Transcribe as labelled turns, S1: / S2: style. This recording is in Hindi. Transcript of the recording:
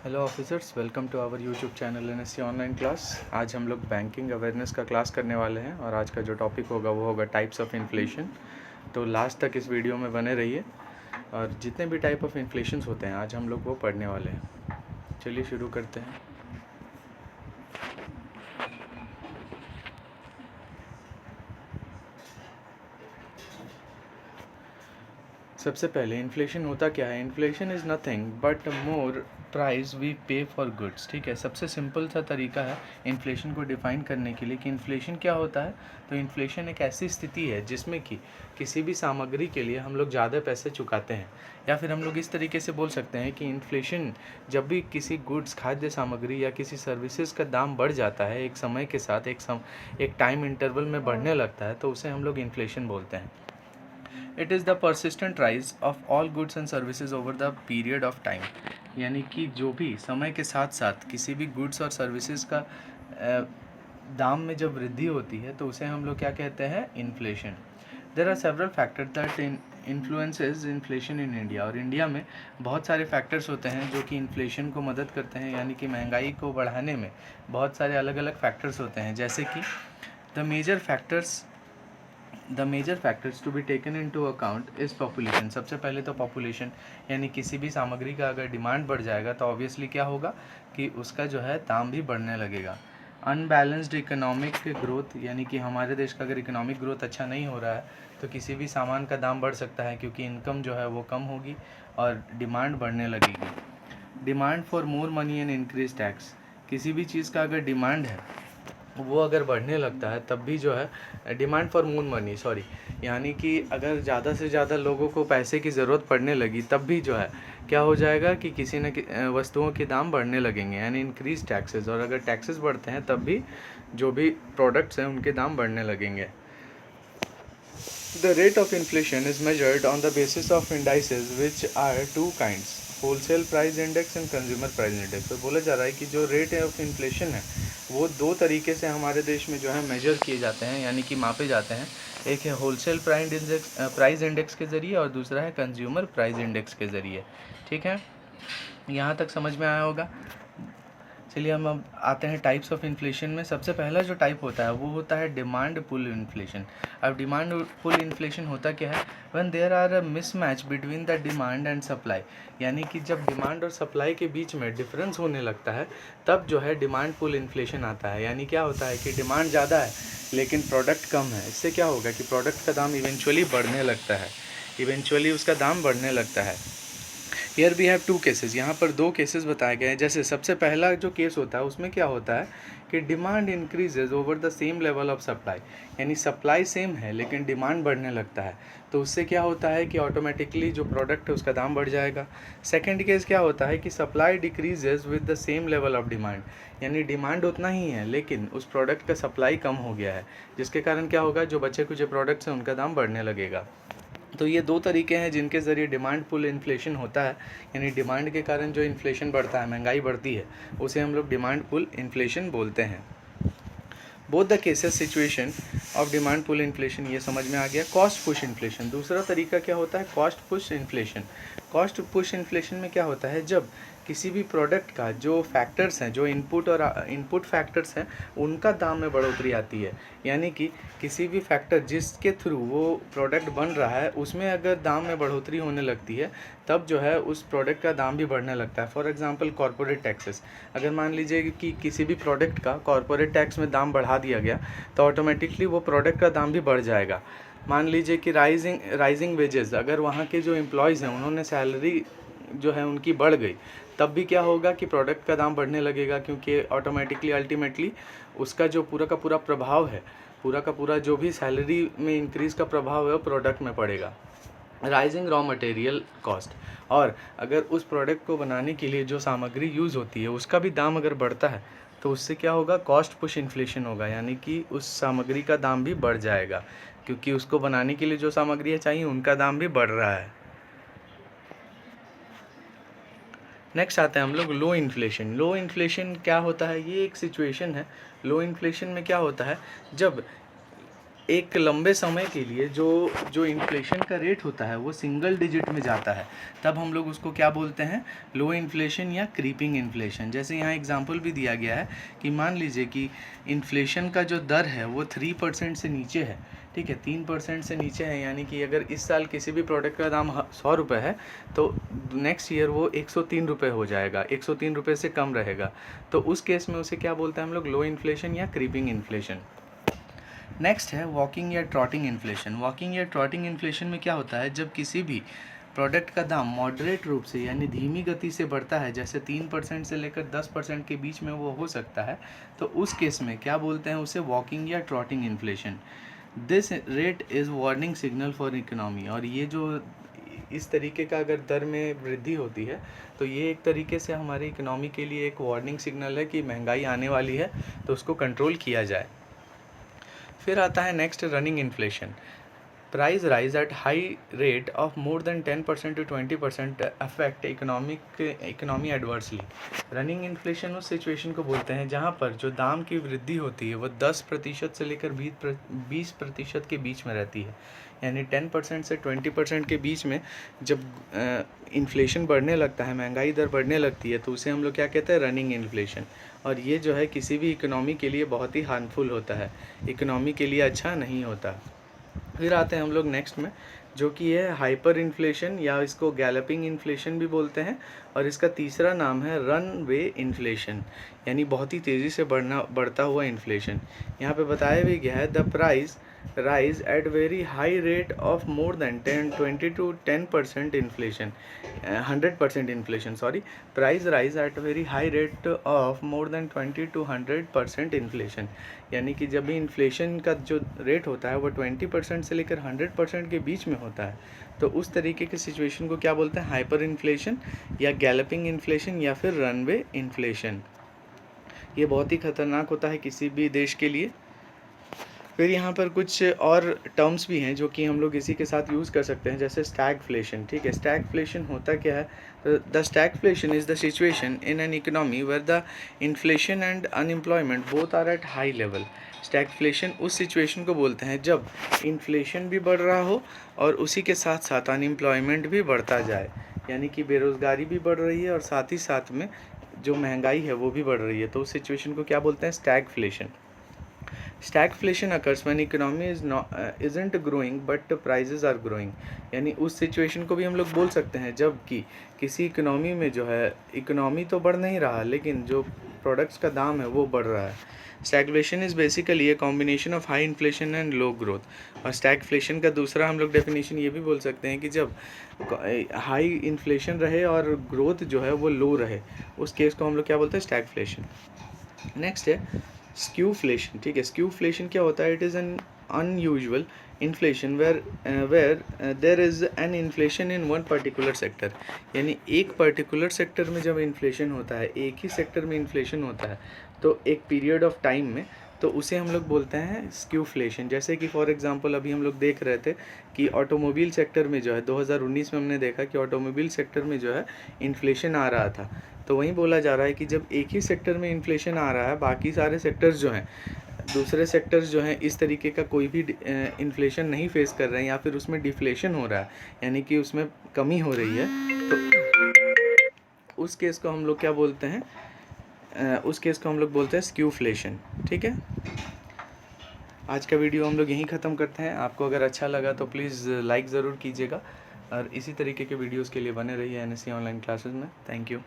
S1: Hello officers, welcome to our YouTube channel NSC online class. आज हम लोग बैंकिंग अवेयरनेस का क्लास करने वाले हैं और आज का जो टॉपिक होगा वो होगा टाइप्स ऑफ इन्फ्लेशन। तो लास्ट तक इस वीडियो में बने रहिए और जितने भी टाइप ऑफ इन्फ्लेशंस होते हैं आज हम लोग वो पढ़ने वाले हैं। चलिए शुरू करते हैं। सबसे पहले इन्फ्लेशन होता क्या है। Inflation is nothing but more price we pay for goods. ठीक है, सबसे सिंपल सा तरीका है इन्फ्लेशन को डिफ़ाइन करने के लिए कि इन्फ्लेशन क्या होता है। तो इन्फ्लेशन एक ऐसी स्थिति है जिसमें कि किसी भी सामग्री के लिए हम लोग ज़्यादा पैसे चुकाते हैं, या फिर हम लोग इस तरीके से बोल सकते हैं कि इन्फ्लेशन जब भी किसी गुड्स, खाद्य सामग्री या किसी सर्विसेज का दाम बढ़ जाता है एक समय के साथ, एक टाइम इंटरवल में बढ़ने लगता है, तो उसे हम लोग इन्फ्लेशन बोलते हैं। It is the persistent rise of all goods and services over the period of time. यानी कि जो भी समय के साथ साथ किसी भी गुड्स और सर्विसेज का दाम में जब वृद्धि होती है तो उसे हम लोग क्या कहते हैं, inflation. There are several factor that influences inflation in India. और इंडिया में बहुत सारे फैक्टर्स होते हैं जो कि इन्फ्लेशन को मदद करते हैं, यानी कि महंगाई को बढ़ाने में बहुत सारे अलग अलग फैक्टर्स होते हैं। जैसे कि the major factors to be taken into account is population. सबसे पहले तो पॉपुलेशन, यानी किसी भी सामग्री का अगर डिमांड बढ़ जाएगा तो ऑब्वियसली क्या होगा कि उसका जो है दाम भी बढ़ने लगेगा। अनबैलेंस्ड इकोनॉमिक ग्रोथ, यानी कि हमारे देश का अगर इकोनॉमिक ग्रोथ अच्छा नहीं हो रहा है तो किसी भी सामान का दाम बढ़ सकता है, क्योंकि इनकम जो है वो कम होगी और डिमांड बढ़ने लगेगी। Demand for more money and increase tax. किसी भी चीज़ का अगर डिमांड है वो अगर बढ़ने लगता है तब भी जो है demand for more money, sorry, यानी कि अगर ज़्यादा से ज़्यादा लोगों को पैसे की ज़रूरत पड़ने लगी तब भी जो है क्या हो जाएगा कि किसी न वस्तुओं के दाम बढ़ने लगेंगे, यानी इंक्रीज टैक्सेस। और अगर टैक्सेस बढ़ते हैं तब भी जो भी प्रोडक्ट्स हैं उनके दाम बढ़ने लगेंगे। The rate of inflation is measured on the basis of indices which are two kinds, wholesale price index and consumer price index। तो बोला जा रहा है कि जो रेट ऑफ इन्फ्लेशन है वो दो तरीके से हमारे देश में जो है मेजर किए जाते हैं, यानी कि मापे जाते हैं। एक है होलसेल प्राइस इंडेक्स के ज़रिए और दूसरा है कंज्यूमर प्राइस इंडेक्स के ज़रिए। ठीक है, यहाँ तक समझ में आया होगा। चलिए हम अब आते हैं टाइप्स ऑफ इन्फ्लेशन में। सबसे पहला जो टाइप होता है वो होता है डिमांड पुल इन्फ्लेशन। अब डिमांड पुल इन्फ्लेशन होता क्या है, when there are a mismatch between the demand and supply. यानी कि जब डिमांड और सप्लाई के बीच में डिफरेंस होने लगता है तब जो है डिमांड पुल इन्फ्लेशन आता है। यानी क्या होता है कि डिमांड ज़्यादा है लेकिन प्रोडक्ट कम है। इससे क्या होगा कि प्रोडक्ट का दाम इवेंचुअली बढ़ने लगता है, इवेंचुअली उसका दाम बढ़ने लगता है। Here we have two cases. यहाँ पर दो केसेस बताए गए हैं। जैसे सबसे पहला जो केस होता है उसमें क्या होता है कि demand increases over the same level of supply, यानी सप्लाई सेम है लेकिन डिमांड बढ़ने लगता है, तो उससे क्या होता है कि ऑटोमेटिकली जो प्रोडक्ट है उसका दाम बढ़ जाएगा। सेकंड केस क्या होता है कि supply decreases with the same level of demand, यानी डिमांड उतना ही है लेकिन उस प्रोडक्ट का सप्लाई कम हो गया है, जिसके कारण क्या होगा, जो बचे कुछ प्रोडक्ट्स हैं उनका दाम बढ़ने लगेगा। तो ये दो तरीके हैं जिनके ज़रिए डिमांड पुल इन्फ्लेशन होता है, यानी डिमांड के कारण जो इन्फ्लेशन बढ़ता है, महंगाई बढ़ती है, उसे हम लोग डिमांड पुल इन्फ्लेशन बोलते हैं। Both the cases situation of demand pull inflation, ये समझ में आ गया। कॉस्ट पुश इन्फ्लेशन, दूसरा तरीका क्या होता है, cost push inflation. Cost push inflation में क्या होता है, जब किसी भी प्रोडक्ट का जो फैक्टर्स हैं, जो इनपुट फैक्टर्स हैं, उनका दाम में बढ़ोतरी आती है। यानी कि किसी भी फैक्टर जिसके थ्रू वो प्रोडक्ट बन रहा है उसमें अगर दाम में बढ़ोतरी होने लगती है तब जो है उस प्रोडक्ट का दाम भी बढ़ने लगता है। फॉर एग्जांपल कॉर्पोरेट टैक्सेस, अगर मान लीजिए कि किसी भी प्रोडक्ट का कॉर्पोरेट टैक्स में दाम बढ़ा दिया गया तो ऑटोमेटिकली वो प्रोडक्ट का दाम भी बढ़ जाएगा। मान लीजिए कि राइजिंग वेजेस, अगर वहाँ के जो एम्प्लॉयज़ हैं उन्होंने सैलरी जो है उनकी बढ़ गई तब भी क्या होगा कि प्रोडक्ट का दाम बढ़ने लगेगा, क्योंकि ऑटोमेटिकली अल्टीमेटली उसका जो पूरा का पूरा प्रभाव है, पूरा का पूरा जो भी सैलरी में इंक्रीज़ का प्रभाव है वो प्रोडक्ट में पड़ेगा। राइजिंग रॉ मटेरियल कॉस्ट, और अगर उस प्रोडक्ट को बनाने के लिए जो सामग्री यूज़ होती है उसका भी दाम अगर बढ़ता है तो उससे क्या होगा, कॉस्ट पुश इन्फ्लेशन होगा, यानी कि उस सामग्री का दाम भी बढ़ जाएगा, क्योंकि उसको बनाने के लिए जो सामग्री चाहिए उनका दाम भी बढ़ रहा है। नेक्स्ट आते हैं हम लोग लो इन्फ्लेशन। लो इन्फ्लेशन क्या होता है, ये एक सिचुएशन है। लो इन्फ्लेशन में क्या होता है, जब एक लंबे समय के लिए जो इन्फ्लेशन का रेट होता है वो सिंगल डिजिट में जाता है, तब हम लोग उसको क्या बोलते हैं, लो इन्फ्लेशन या क्रीपिंग इन्फ्लेशन। जैसे यहाँ एग्जांपल भी दिया गया है कि मान लीजिए कि इन्फ्लेशन का जो दर है वो 3% से नीचे है, ठीक है, 3% से नीचे है, यानी कि अगर इस साल किसी भी प्रोडक्ट का दाम 100 रुपये है तो नेक्स्ट ईयर वो 103 रुपये हो जाएगा, 103 रुपये से कम रहेगा। तो उस केस में उसे क्या बोलते हैं हम लोग, लो इन्फ्लेशन या क्रीपिंग इन्फ्लेशन। नेक्स्ट है वॉकिंग या ट्रॉटिंग इन्फ्लेशन। वॉकिंग या ट्रॉटिंग इन्फ्लेशन में क्या होता है, जब किसी भी प्रोडक्ट का दाम मॉडरेट रूप से यानी धीमी गति से बढ़ता है, जैसे 3% से लेकर 10% के बीच में वो हो सकता है, तो उस केस में क्या बोलते हैं उसे, वॉकिंग या trotting inflation. This rate is warning signal for economy. और ये जो इस तरीके का अगर दर में वृद्धि होती है तो ये एक तरीके से हमारी इकोनॉमी के लिए एक वार्निंग सिग्नल है कि महंगाई आने वाली है, तो उसको कंट्रोल किया जाए। फिर आता है next running inflation. Price rise at high rate of more than 10% to 20% affect economy adversely. Running inflation उस सिचुएशन को बोलते हैं जहां पर जो दाम की वृद्धि होती है वो 10% से लेकर 20% के बीच में रहती है, यानी 10% से 20% के बीच में जब इन्फ्लेशन बढ़ने लगता है, महंगाई दर बढ़ने लगती है, तो उसे हम लोग क्या कहते हैं, रनिंग इन्फ्लेशन। और ये जो है किसी भी इकोनॉमी के लिए बहुत ही हार्मफुल होता है, इकोनॉमी के लिए अच्छा नहीं होता। फिर आते हैं हम लोग नेक्स्ट में, जो कि है हाइपर इन्फ्लेशन या इसको गैलपिंग इन्फ्लेशन भी बोलते हैं, और इसका तीसरा नाम है रन वे इन्फ्लेशन, यानी बहुत ही तेज़ी से बढ़ता हुआ इन्फ्लेशन। यहाँ पे बताया भी गया है, the price rise at very high rate of more than 20 to 10% inflation, 100% inflation, sorry, price rise at very high rate of more than 20 to 100% inflation, यानी कि जब भी इन्फ्लेशन का जो रेट होता है वो 20% से लेकर 100% के बीच में होता है, तो उस तरीके के सिचुएशन को क्या बोलते हैं, हाइपर इन्फ्लेशन या गैलपिंग इन्फ्लेशन या फिर रनवे इन्फ्लेशन। ये बहुत ही खतरनाक होता है किसी भी देश के लिए। फिर यहाँ पर कुछ और टर्म्स भी हैं जो कि हम लोग इसी के साथ यूज़ कर सकते हैं, जैसे स्टैगफ्लेशन, ठीक है। स्टैगफ्लेशन होता क्या है, the stagflation is the situation in an economy where the inflation and unemployment both are at high level. Stagflation उस सिचुएशन को बोलते हैं जब इन्फ्लेशन भी बढ़ रहा हो और उसी के साथ साथ अनएम्प्लॉयमेंट भी बढ़ता जाए, यानी कि बेरोज़गारी भी बढ़ रही है और साथ ही साथ में जो महंगाई है वो भी बढ़ रही है, तो उस सिचुएशन को क्या बोलते हैं, stagflation. Stagflation occurs when economy isn't growing but prices are growing, यानी उस सिचुएशन को भी हम लोग बोल सकते हैं जब कि किसी इकोनॉमी में जो है इकोनॉमी तो बढ़ नहीं रहा लेकिन जो प्रोडक्ट्स का दाम है वो बढ़ रहा है। Stagflation is basically a combination of high inflation and low growth. और स्टैगफ्लेशन का दूसरा हम लोग डेफिनेशन ये भी बोल सकते हैं कि जब हाई इन्फ्लेशन रहे और ग्रोथ जो है वो लो रहे, उस केस को हम लोग क्या बोलते हैं, स्टैगफ्लेशन। नेक्स्ट है स्क्यूफ्लेशन, ठीक है। स्क्यूफ्लेशन क्या होता है, it is an unusual inflation where there is an inflation in one particular sector, यानी एक पर्टिकुलर सेक्टर में जब इन्फ्लेशन होता है, एक ही सेक्टर में इन्फ्लेशन होता है तो एक पीरियड ऑफ टाइम में, तो उसे हम लोग बोलते हैं स्क्यूफ्लेशन। जैसे कि फॉर एग्जांपल अभी हम लोग देख रहे थे कि ऑटोमोबाइल सेक्टर में जो है 2019 में हमने देखा कि ऑटोमोबाइल सेक्टर में जो है इन्फ्लेशन आ रहा था, तो वहीं बोला जा रहा है कि जब एक ही सेक्टर में इन्फ्लेशन आ रहा है, बाकी सारे सेक्टर्स जो हैं, दूसरे सेक्टर्स जो हैं इस तरीके का कोई भी इन्फ्लेशन नहीं फेस कर रहे हैं या फिर उसमें डिफ्लेशन हो रहा है, यानी कि उसमें कमी हो रही है, तो उस केस को हम लोग क्या बोलते हैं, उस केस को हम लोग बोलते हैं स्क्यूफ्लेशन, ठीक है। आज का वीडियो हम लोग यहीं ख़त्म करते हैं। आपको अगर अच्छा लगा तो प्लीज़ लाइक ज़रूर कीजिएगा और इसी तरीके के वीडियोस के लिए बने रहिए NSE ऑनलाइन क्लासेस में। Thank you.